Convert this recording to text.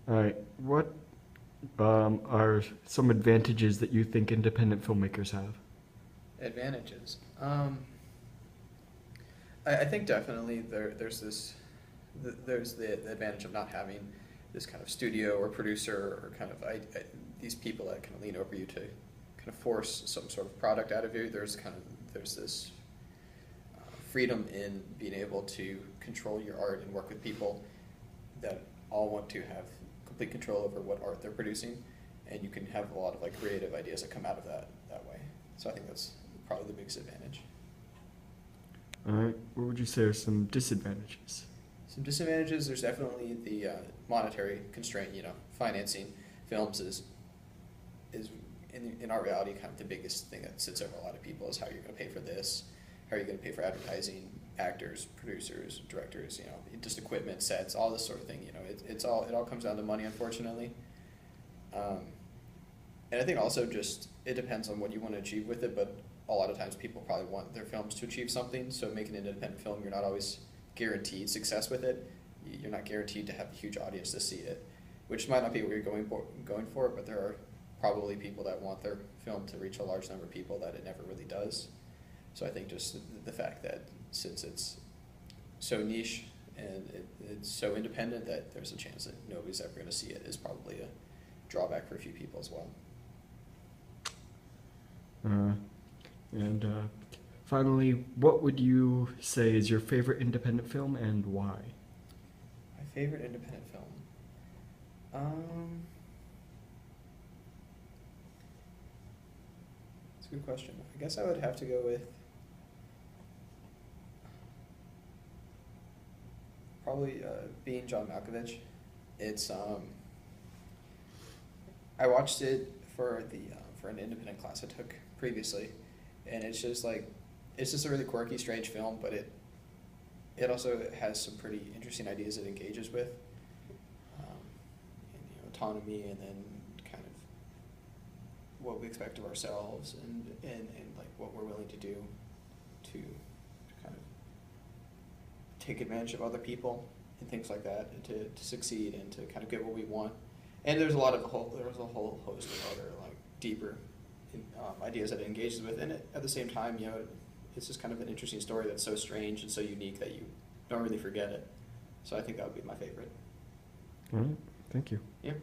All right. What are some advantages that you think independent filmmakers have? Advantages. I think definitely there's the advantage of not having this kind of studio or producer or kind of these people that kind of lean over you to kind of force some sort of product out of you. There's this freedom in being able to control your art and work with people that all want to have complete control over what art they're producing, and you can have a lot of like creative ideas that come out of that way. So I think that's probably the biggest advantage. All right. What would you say are some disadvantages? Some disadvantages. There's definitely the monetary constraint. Financing films is in our reality kind of the biggest thing that sits over a lot of people is how you're going to pay for this, how are you going to pay for advertising, actors, producers, directors, just equipment, sets, all this sort of thing. It all comes down to money, unfortunately. Um, and I think also just it depends on what you want to achieve with it, but a lot of times people probably want their films to achieve something. So making an independent film, you're not always guaranteed success with it. You're not guaranteed to have a huge audience to see it, which might not be what you're going for, but there are probably people that want their film to reach a large number of people that it never really does. So I think just the fact that since it's so niche and it's so independent that there's a chance that nobody's ever going to see it is probably a drawback for a few people as well. Uh, and finally, what would you say is your favorite independent film and why? My favorite independent film. That's a good question. I guess I would have to go with probably Being John Malkovich. It's I watched it for the for an independent class I took previously, and it's just a really quirky, strange film, but it also has some pretty interesting ideas it engages with, autonomy, and then kind of what we expect of ourselves, and like what we're willing to do to kind of take advantage of other people and things like that, and to succeed and to kind of get what we want. And there's a whole host of other like deeper ideas that it engages with, and at the same time, it's just kind of an interesting story that's so strange and so unique that you don't really forget it. So I think that would be my favorite. All right. Thank you. Yeah.